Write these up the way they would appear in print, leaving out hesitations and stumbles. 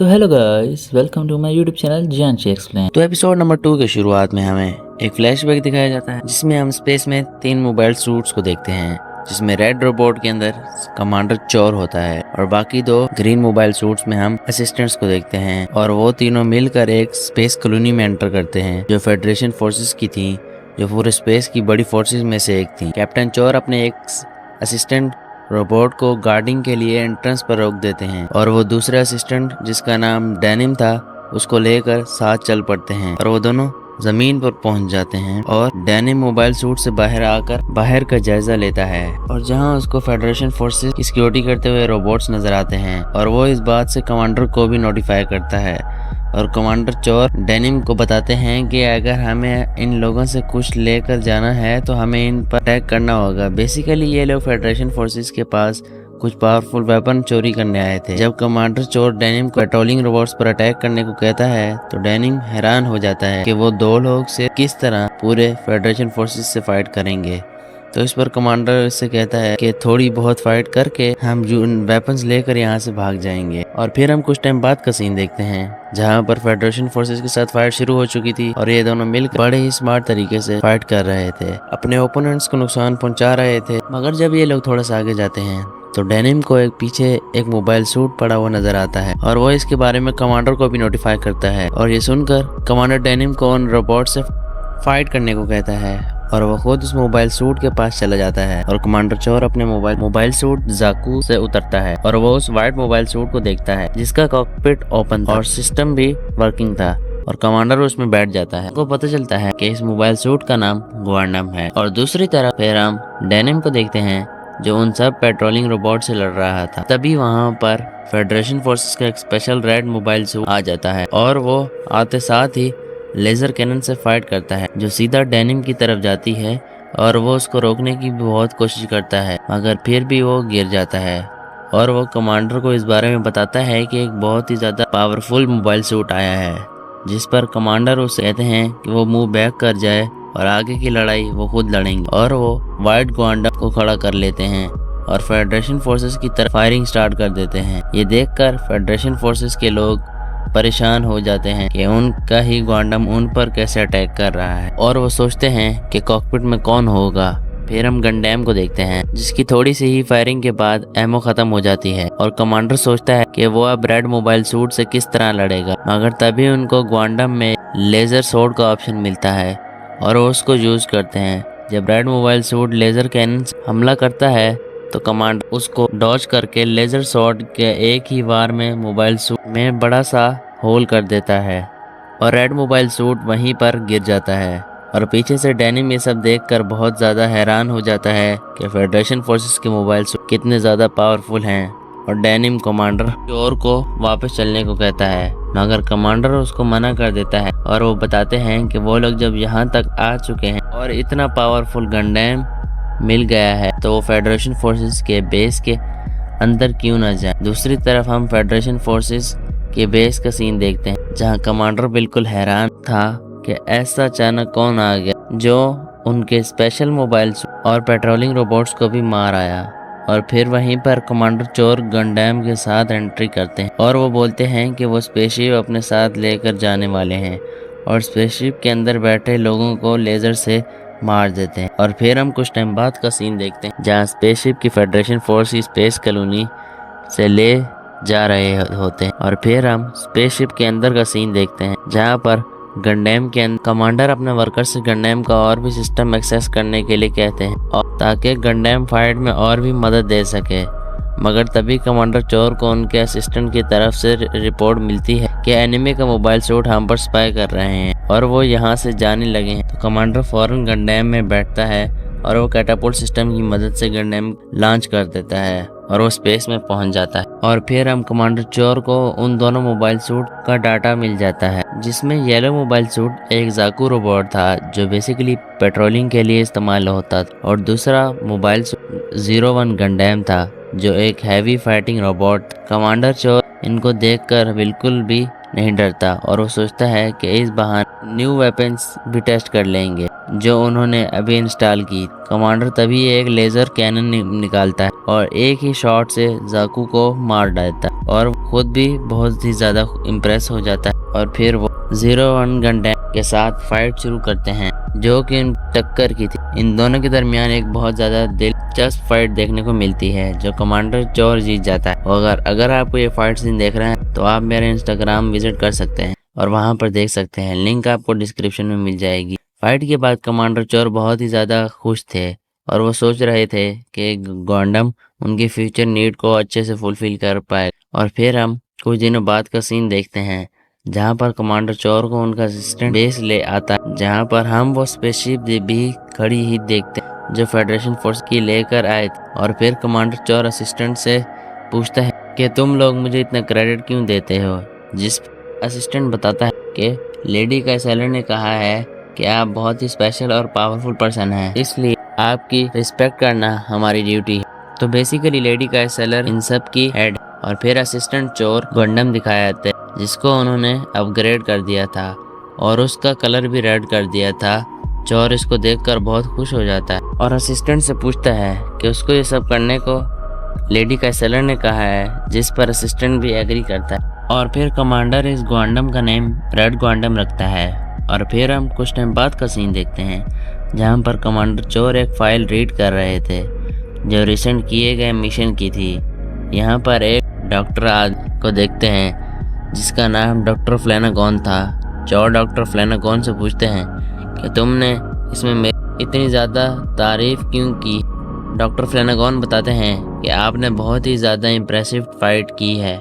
तो hello guys, welcome to my YouTube channel जानची explain. तो एपिसोड नंबर 2 के शुरुआत में हमें एक फ्लैशबैक दिखाया जाता है जिसमें हम स्पेस में 3 मोबाइल सूट्स को देखते हैं, जिसमें रेड रोबोट के अंदर कमांडर चोर होता है और बाकी 2 ग्रीन मोबाइल सूट्स में हम असिस्टेंट्स को देखते हैं और वो तीनों मिलकर एक स्पेस कॉलोनी में एंटर करते हैं जो फेडरेशन फोर्सेस की थी, जो पूरे स्पेस की बड़ी फोर्सेस में से एक थी। कैप्टन चोर अपने एक असिस्टेंट रोबोट को गार्डिंग के लिए एंट्रेंस पर रोक देते हैं और वो दूसरे असिस्टेंट जिसका नाम डेनिम था उसको लेकर साथ चल पड़ते हैं और वो दोनों जमीन पर पहुंच जाते हैं और डेनिम मोबाइल सूट से बाहर आकर बाहर का जायजा लेता है और जहां उसको फेडरेशन फोर्सेस की सिक्योरिटी करते हुए रोबोट्स नजर आते हैं और वो इस बात से कमांडर को भी नोटिफाई करता है और कमांडर चोर डेनिम को बताते हैं कि अगर हमें इन लोगों से कुछ लेकर जाना है तो हमें इन पर अटैक करना होगा। बेसिकली ये लोग फेडरेशन फोर्सेस के पास कुछ पावरफुल वेपन चोरी करने आए थे। जब कमांडर चोर डेनिम को पेट्रोलिंग रोबोट्स पर अटैक करने को कहता है तो डेनिम हैरान हो जाता है कि वो 2 लोग से किस तरह पूरे फेडरेशन फोर्सेस से फाइट करेंगे। तो इस पर कमांडर इससे कहता है कि थोड़ी बहुत फाइट करके हम जो वेपन्स लेकर यहाँ से भाग जाएंगे। और फिर हम कुछ टाइम बाद का सीन देखते हैं जहाँ पर फेडरेशन फोर्सेस के साथ फाइट शुरू हो चुकी थी और ये दोनों मिलकर बड़े ही स्मार्ट तरीके से फाइट कर रहे थे, अपने ओपोनेंट्स को नुकसान पहुंचा रहे थे। मगर जब ये लोग थोड़ा सा आगे जाते हैं तो डेनिम को एक पीछे एक मोबाइल सूट पड़ा हुआ नजर आता है और वो इसके बारे में कमांडर को भी नोटिफाई करता है और ये सुनकर कमांडर डेनिम को उन रोबोट से फाइट करने को कहता है और वो खुद उस मोबाइल सूट के पास चला जाता है और कमांडर चोर अपने मोबाइल सूट जाकू से उतरता है और वो उस वाइट मोबाइल सूट को देखता है जिसका कॉकपिट ओपन था और सिस्टम भी वर्किंग था और कमांडर उसमें बैठ जाता है। उसको पता चलता है कि इस मोबाइल सूट का नाम ग्वांडम है। और दूसरी तरफ फिर हम डेनिम को देखते हैं जो उन सब पेट्रोलिंग रोबोट से लड़ रहा था। तभी वहाँ पर फेडरेशन फोर्सेस का एक स्पेशल रेड मोबाइल सूट आ जाता है और वो आते साथ ही लेजर कैनन से फाइट करता है जो सीधा डेनिम की तरफ जाती है और वो उसको रोकने की बहुत कोशिश करता है मगर फिर भी वो गिर जाता है और वो कमांडर को इस बारे में बताता है कि एक बहुत ही ज्यादा पावरफुल मोबाइल सूट आया है, जिस पर कमांडर उसे कहते हैं कि वो मुंह बैक कर जाए और आगे की लड़ाई वो खुद लड़ेंगे और वो व्हाइट ग्वांडम को खड़ा कर लेते हैं और फेडरेशन फोर्सेस की तरफ फायरिंग स्टार्ट कर देते हैं। ये देखकर फेडरेशन फोर्सेस के लोग परेशान हो जाते हैं कि उनका ही ग्वांडम उन पर कैसे अटैक कर रहा है और वो सोचते हैं कि कॉकपिट में कौन होगा। फिर हम गनडैम को देखते हैं जिसकी थोड़ी सी ही फायरिंग के बाद एमो खत्म हो जाती है और कमांडर सोचता है कि वो अब रेड मोबाइल सूट से किस तरह लड़ेगा, मगर तभी उनको ग्वांडम में लेजर सोर्ड का ऑप्शन मिलता है और वो उसको यूज करते हैं। जब red mobile suit laser cannon से हमला करता है तो कमांडर उसको डॉज करके लेजर शॉट के एक ही वार में मोबाइल सूट में बड़ा सा होल कर देता है और रेड मोबाइल सूट वहीं पर गिर जाता है। और पीछे से डेनिम ये सब देखकर बहुत ज़्यादा हैरान हो जाता है कि फेडरेशन फोर्सेस के मोबाइल सूट कितने ज़्यादा पावरफुल हैं और डेनिम कमांडर चोर को वापस चलने को कहता है मगर कमांडर उसको मना कर देता है और वो बताते हैं कि वो लोग जब यहाँ तक आ चुके हैं और इतना पावरफुल गनडैम मिल गया है तो वो फेडरेशन फोर्सेस के बेस के अंदर क्यों ना जाए। दूसरी तरफ हम फेडरेशन फोर्सेस के बेस का सीन देखते हैं जहां कमांडर बिल्कुल हैरान था कि ऐसा अचानक कौन आ गया जो उनके स्पेशल मोबाइल और पेट्रोलिंग रोबोट्स को भी मार आया। और फिर वहीं पर कमांडर चोर गनडैम के साथ एंट्री करते हैं और वो बोलते हैं कि वो स्पेसशिप अपने साथ लेकर जाने वाले हैं और स्पेसशिप के अंदर बैठे लोगों को लेजर से मार देते हैं। और फिर हम कुछ टाइम बाद का सीन देखते हैं जहाँ स्पेसशिप की फेडरेशन फोर्स स्पेस कॉलोनी से ले जा रहे होते हैं और फिर हम स्पेसशिप के अंदर का सीन देखते हैं जहाँ पर गनडैम के अंदर कमांडर अपने वर्कर से गनडैम का और भी सिस्टम एक्सेस करने के लिए कहते हैं और ताकि गनडैम फाइट में और भी मदद दे सके। मगर तभी कमांडर चोर को उनके असिस्टेंट की तरफ से रिपोर्ट मिलती है कि एनिमी का मोबाइल सूट हम पर स्पाई कर रहे हैं और वो यहाँ से जाने लगे हैं। तो कमांडर फौरन गनडैम में बैठता है और वो कैटापुल्ट सिस्टम की मदद से गनडैम लॉन्च कर देता है और वो स्पेस में पहुंच जाता है। और फिर हम कमांडर चोर को उन दोनों मोबाइल सूट का डाटा मिल जाता है जिसमें येलो मोबाइल सूट एक जाकू रोबोट था जो बेसिकली पेट्रोलिंग के लिए इस्तेमाल होता था और दूसरा मोबाइल सूट 01 गनडैम था जो एक हैवी फाइटिंग रोबोट। कमांडर चोर इनको देखकर बिल्कुल भी नहीं डरता और वो सोचता है कि इस बहाने न्यू वेपन्स भी टेस्ट कर लेंगे जो उन्होंने अभी इंस्टॉल की। कमांडर तभी एक लेजर कैनन निकालता है और एक ही शॉट से जाकू को मार डालता है और खुद भी बहुत ही ज्यादा इम्प्रेस हो जाता है। और फिर वो 01 गन टैंक के साथ फाइट शुरू करते हैं जो कि टक्कर की थी। इन दोनों के दरमियान एक बहुत ज्यादा दिलचस्प फाइट देखने को मिलती है जो कमांडर चोर जीत जाता है। और अगर आपको ये फाइट सीन देख रहे हैं तो आप मेरे इंस्टाग्राम विजिट कर सकते हैं और वहां पर देख सकते हैं, लिंक आपको डिस्क्रिप्शन में मिल जाएगी। फाइट के बाद कमांडर चोर बहुत ही ज़्यादा खुश थे और वो सोच रहे थे कि गॉन्डम उनकी फ्यूचर नीड को अच्छे से फुलफिल कर पाए। और फिर हम कुछ दिनों बाद का सीन देखते हैं जहां पर कमांडर चोर को उनका असिस्टेंट बेस ले आता है, जहां पर हम वो स्पेसशिप भी खड़ी ही देखते हैं जो फेडरेशन फोर्स की लेकर आए थे। और फिर कमांडर चोर असिस्टेंट से पूछता है कि तुम लोग मुझे इतना क्रेडिट क्यों देते हो, जिस असिस्टेंट बताता है कि लेडी कैसलर ने कहा है कि आप बहुत ही स्पेशल और पावरफुल पर्सन हैं, इसलिए आपकी रिस्पेक्ट करना हमारी ड्यूटी है। तो बेसिकली लेडी कैसलर इन सब की हेड। और फिर असिस्टेंट चोर गंडम दिखाया जाता है जिसको उन्होंने अपग्रेड कर दिया था और उसका कलर भी रेड कर दिया था। चोर इसको देखकर बहुत खुश हो जाता है और असिस्टेंट से पूछता है कि उसको ये सब करने को लेडी कैसलर ने कहा है, जिस पर असिस्टेंट भी एग्री करता है। और फिर कमांडर इस ग्वांडम का नेम रेड ग्वांडम रखता है। और फिर हम कुछ टाइम बाद का सीन देखते हैं जहां पर कमांडर चोर एक फाइल रीड कर रहे थे जो रिसेंट किए गए मिशन की थी। यहाँ पर एक डॉक्टर को देखते हैं जिसका नाम डॉक्टर फ्लैनागन था। चोर डॉक्टर फ्लैनागन से पूछते हैं कि तुमने इसमें मेरी इतनी ज़्यादा तारीफ क्यों की। डॉक्टर फ्लैनागन बताते हैं कि आपने बहुत ही ज़्यादा इम्प्रेसिव फाइट की है,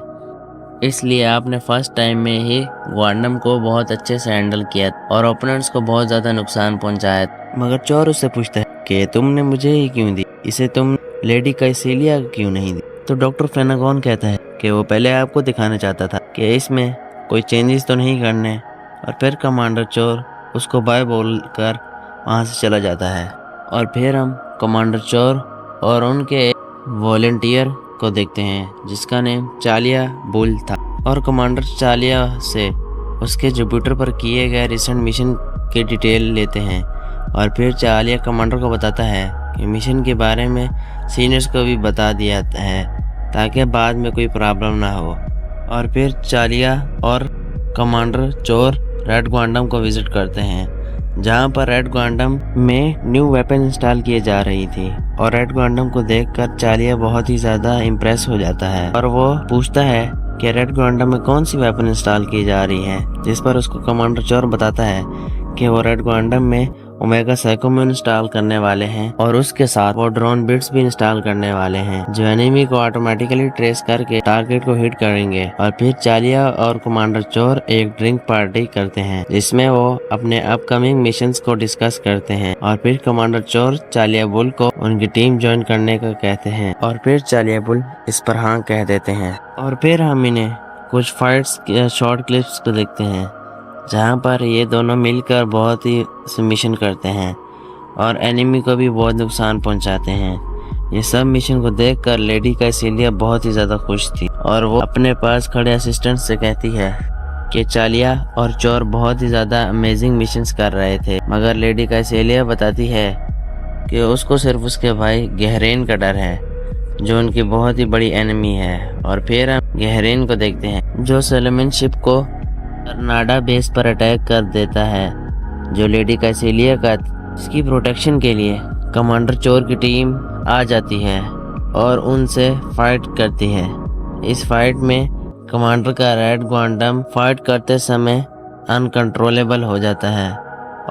इसलिए आपने फर्स्ट टाइम में ही ग्वांडम को बहुत अच्छे से हैंडल किया और ओपोनेंट्स को बहुत ज़्यादा नुकसान पहुंचाया। मगर चोर उससे पूछता है कि तुमने मुझे ही क्यों दी, इसे तुम लेडी कैसिलिया क्यों नहीं दी। तो डॉक्टर फ्लैनागन कहता है कि वो पहले आपको दिखाना चाहता था कि इसमें कोई चेंजेस तो नहीं करने। और फिर कमांडर चोर उसको बाय बोलकर वहाँ से चला जाता है। और फिर हम कमांडर चोर और उनके वॉलेंटियर को देखते हैं जिसका नेम चालिया बुल था। और कमांडर चालिया से उसके जुपिटर पर किए गए रिसेंट मिशन के डिटेल लेते हैं। और फिर चालिया कमांडर को बताता है कि मिशन के बारे में सीनियर्स को भी बता दिया है ताकि बाद में कोई प्रॉब्लम ना हो। और फिर चालिया और कमांडर चोर रेड ग्वांडम को विजिट करते हैं जहां पर रेड ग्वांडम में न्यू वेपन इंस्टॉल किए जा रही थी। और रेड ग्वांडम को देखकर चालिया बहुत ही ज़्यादा इम्प्रेस हो जाता है और वो पूछता है कि रेड ग्वांडम में कौन सी वेपन इंस्टॉल की जा रही है, जिस पर उसको कमांडर चोर बताता है कि वो रेड ग्वांडम में ओमेगा साइकोम इंस्टॉल करने वाले हैं और उसके साथ वो ड्रोन बिट्स भी इंस्टॉल करने वाले हैं जो एनिमी को ऑटोमेटिकली ट्रेस करके टारगेट को हिट करेंगे। और फिर चालिया और कमांडर चोर एक ड्रिंक पार्टी करते हैं जिसमें वो अपने अपकमिंग मिशंस को डिस्कस करते हैं। और फिर कमांडर चोर चालिया बुल को उनकी टीम ज्वाइन करने का कहते हैं और फिर चालिया बुल इस पर हाँ कह देते हैं। और फिर हम इन्हें कुछ फाइट्स शॉर्ट क्लिप्स को देखते हैं जहाँ पर ये दोनों मिलकर बहुत ही मिशन करते हैं और एनिमी को भी बहुत नुकसान पहुंचाते हैं। ये सब मिशन को देखकर लेडी कैसिलिया बहुत ही ज़्यादा खुश थी और वो अपने पास खड़े असिस्टेंट से कहती है कि चालिया और चोर बहुत ही ज़्यादा अमेजिंग मिशंस कर रहे थे। मगर लेडी कैसिलिया बताती है कि उसको सिर्फ उसके भाई गहरेन का डर है जो उनकी बहुत ही बड़ी एनिमी है। और फिर हम गहरेन को देखते हैं जो सोलोमन शिप को कर्नाडा बेस पर अटैक कर देता है जो लेडी कैसिलिया का। इसकी प्रोटेक्शन के लिए कमांडर चोर की टीम आ जाती है और उनसे फाइट करती है। इस फाइट में कमांडर का रेड ग्वांडम फाइट करते समय अनकंट्रोलेबल हो जाता है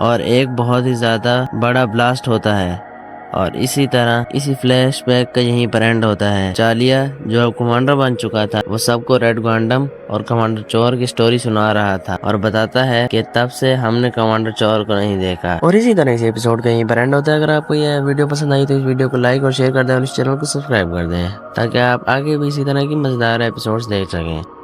और एक बहुत ही ज़्यादा बड़ा ब्लास्ट होता है। और इसी तरह इसी फ्लैशबैक का यहीं पर एंड होता है। चालिया जो अब कमांडर बन चुका था वो सबको रेड ग्वांडम और कमांडर चोर की स्टोरी सुना रहा था और बताता है कि तब से हमने कमांडर चोर को नहीं देखा। और इसी तरह इस एपिसोड का यहीं पर एंड होता है। अगर आपको यह वीडियो पसंद आई तो इस वीडियो को लाइक और शेयर कर दें और इस चैनल को सब्सक्राइब कर दें ताकि आप आगे भी इसी तरह की मजेदार एपिसोड्स देख सकें।